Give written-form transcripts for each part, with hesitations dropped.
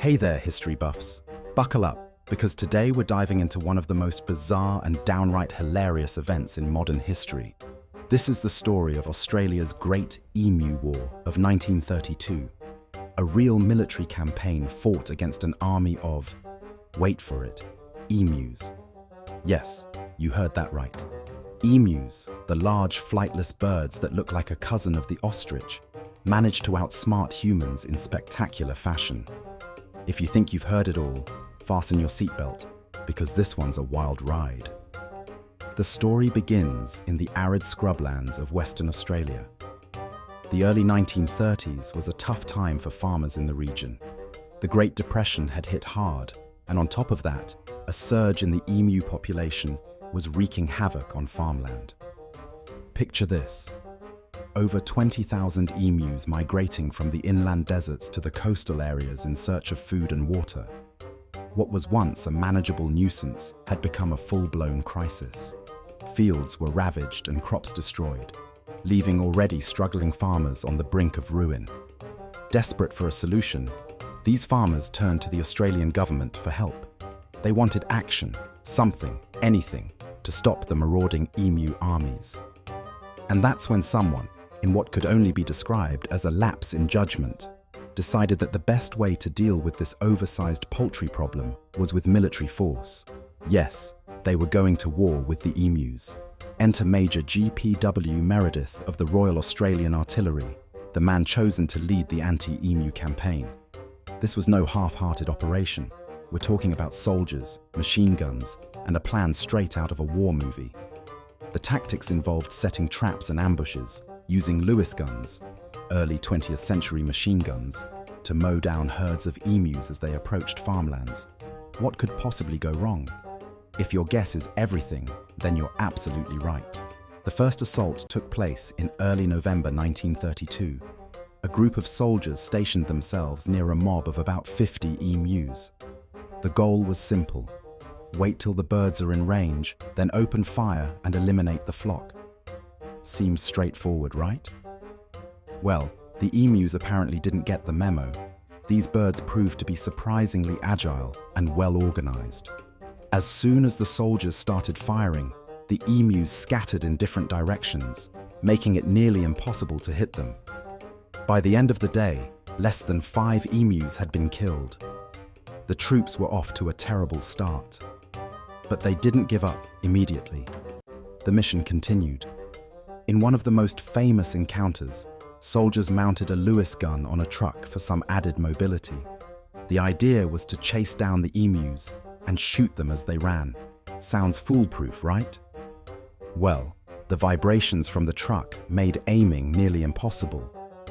Hey there, history buffs. Buckle up, because today we're diving into one of the most bizarre and downright hilarious events in modern history. This is the story of Australia's Great Emu War of 1932, a real military campaign fought against an army of, wait for it, emus. Yes, you heard that right. Emus, the large flightless birds that look like a cousin of the ostrich, managed to outsmart humans in spectacular fashion. If you think you've heard it all, fasten your seatbelt, because this one's a wild ride. The story begins in the arid scrublands of Western Australia. The early 1930s was a tough time for farmers in the region. The Great Depression had hit hard, and on top of that, a surge in the emu population was wreaking havoc on farmland. Picture this: over 20,000 emus migrating from the inland deserts to the coastal areas in search of food and water. What was once a manageable nuisance had become a full-blown crisis. Fields were ravaged and crops destroyed, leaving already struggling farmers on the brink of ruin. Desperate for a solution, these farmers turned to the Australian government for help. They wanted action, something, anything, to stop the marauding emu armies. And that's when someone, in what could only be described as a lapse in judgment, decided that the best way to deal with this oversized poultry problem was with military force. Yes, they were going to war with the emus. Enter Major G.P.W. Meredith of the Royal Australian Artillery, the man chosen to lead the anti-emu campaign. This was no half-hearted operation. We're talking about soldiers, machine guns, and a plan straight out of a war movie. The tactics involved setting traps and ambushes, using Lewis guns, early 20th century machine guns, to mow down herds of emus as they approached farmlands. What could possibly go wrong? If your guess is everything, then you're absolutely right. The first assault took place in early November 1932. A group of soldiers stationed themselves near a mob of about 50 emus. The goal was simple: wait till the birds are in range, then open fire and eliminate the flock. Seems straightforward, right? Well, the emus apparently didn't get the memo. These birds proved to be surprisingly agile and well organized. As soon as the soldiers started firing, the emus scattered in different directions, making it nearly impossible to hit them. By the end of the day, less than 5 emus had been killed. The troops were off to a terrible start. But they didn't give up immediately. The mission continued. In one of the most famous encounters, soldiers mounted a Lewis gun on a truck for some added mobility. The idea was to chase down the emus and shoot them as they ran. Sounds foolproof, right? Well, the vibrations from the truck made aiming nearly impossible,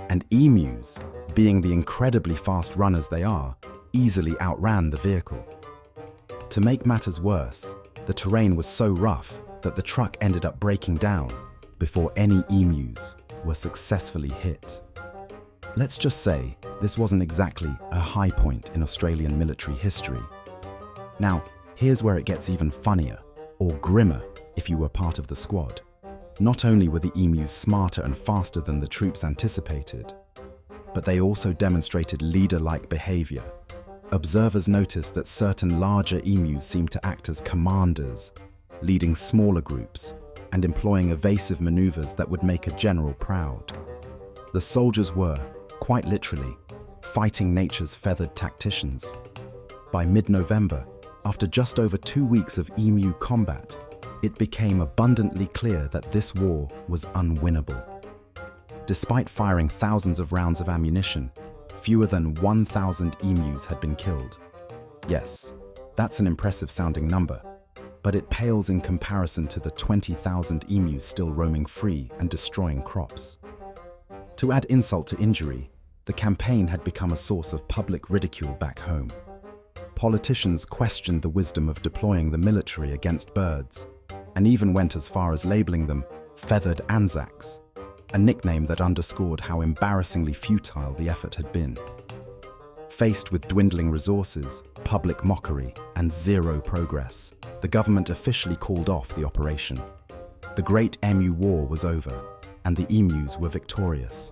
and emus, being the incredibly fast runners they are, easily outran the vehicle. To make matters worse, the terrain was so rough that the truck ended up breaking down before any emus were successfully hit. Let's just say this wasn't exactly a high point in Australian military history. Now, here's where it gets even funnier, or grimmer if you were part of the squad. Not only were the emus smarter and faster than the troops anticipated, but they also demonstrated leader-like behavior. Observers noticed that certain larger emus seemed to act as commanders, leading smaller groups and employing evasive maneuvers that would make a general proud. The soldiers were, quite literally, fighting nature's feathered tacticians. By mid-November, after just over 2 weeks of emu combat, it became abundantly clear that this war was unwinnable. Despite firing thousands of rounds of ammunition, fewer than 1,000 emus had been killed. Yes, that's an impressive sounding number, but it pales in comparison to the 20,000 emus still roaming free and destroying crops. To add insult to injury, the campaign had become a source of public ridicule back home. Politicians questioned the wisdom of deploying the military against birds, and even went as far as labeling them feathered Anzacs, a nickname that underscored how embarrassingly futile the effort had been. Faced with dwindling resources, public mockery, and zero progress, the government officially called off the operation. The Great Emu War was over, and the emus were victorious.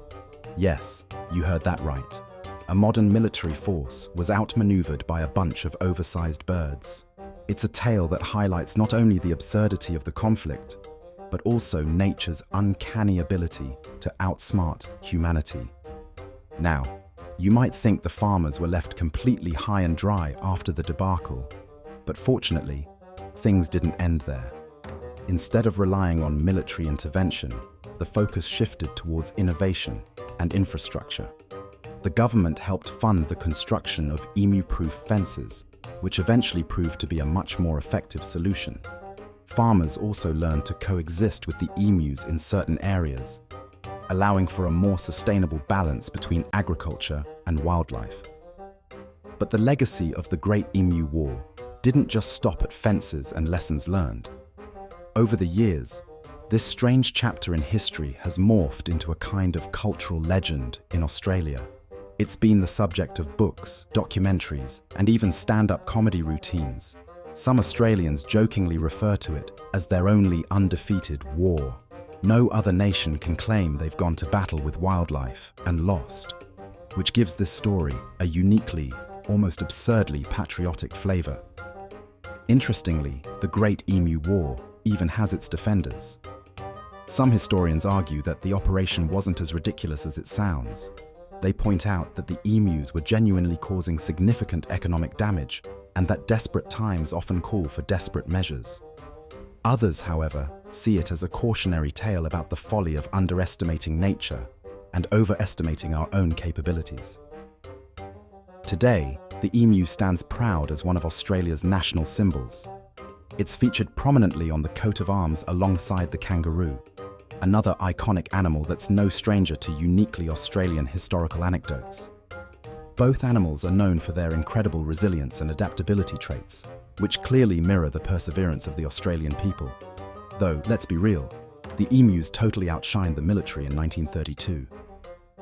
Yes, you heard that right. a modern military force was outmaneuvered by a bunch of oversized birds. It's a tale that highlights not only the absurdity of the conflict, but also nature's uncanny ability to outsmart humanity. Now, you might think the farmers were left completely high and dry after the debacle, but fortunately, things didn't end there. Instead of relying on military intervention, the focus shifted towards innovation and infrastructure. The government helped fund the construction of emu-proof fences, which eventually proved to be a much more effective solution. Farmers also learned to coexist with the emus in certain areas, allowing for a more sustainable balance between agriculture and wildlife. But the legacy of the Great Emu War didn't just stop at fences and lessons learned. Over the years, this strange chapter in history has morphed into a kind of cultural legend in Australia. It's been the subject of books, documentaries, and even stand-up comedy routines. Some Australians jokingly refer to it as their only undefeated war. No other nation can claim they've gone to battle with wildlife and lost, which gives this story a uniquely, almost absurdly patriotic flavour. Interestingly, the Great Emu War even has its defenders. Some historians argue that the operation wasn't as ridiculous as it sounds. They point out that the emus were genuinely causing significant economic damage and that desperate times often call for desperate measures. Others, however, see it as a cautionary tale about the folly of underestimating nature and overestimating our own capabilities. Today, the emu stands proud as one of Australia's national symbols. It's featured prominently on the coat of arms alongside the kangaroo, another iconic animal that's no stranger to uniquely Australian historical anecdotes. Both animals are known for their incredible resilience and adaptability traits, which clearly mirror the perseverance of the Australian people. Though, let's be real, the emus totally outshined the military in 1932.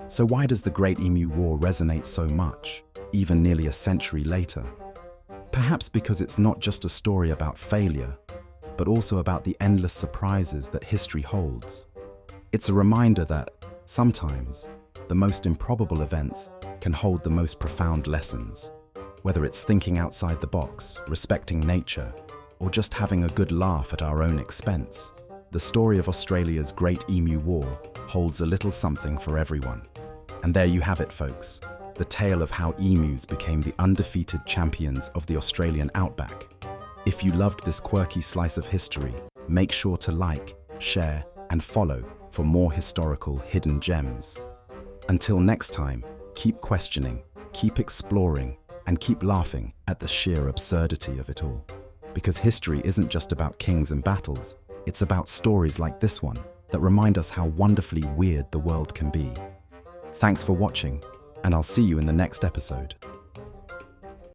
So why does the Great Emu War resonate so much, even nearly a century later? Perhaps because it's not just a story about failure, but also about the endless surprises that history holds. It's a reminder that, sometimes, the most improbable events can hold the most profound lessons. Whether it's thinking outside the box, respecting nature, or just having a good laugh at our own expense, the story of Australia's Great Emu War holds a little something for everyone. And there you have it, folks, the tale of how emus became the undefeated champions of the Australian outback. If you loved this quirky slice of history, make sure to like, share, and follow for more historical hidden gems. Until next time, keep questioning, keep exploring, and keep laughing at the sheer absurdity of it all. Because history isn't just about kings and battles, it's about stories like this one that remind us how wonderfully weird the world can be. Thanks for watching, and I'll see you in the next episode.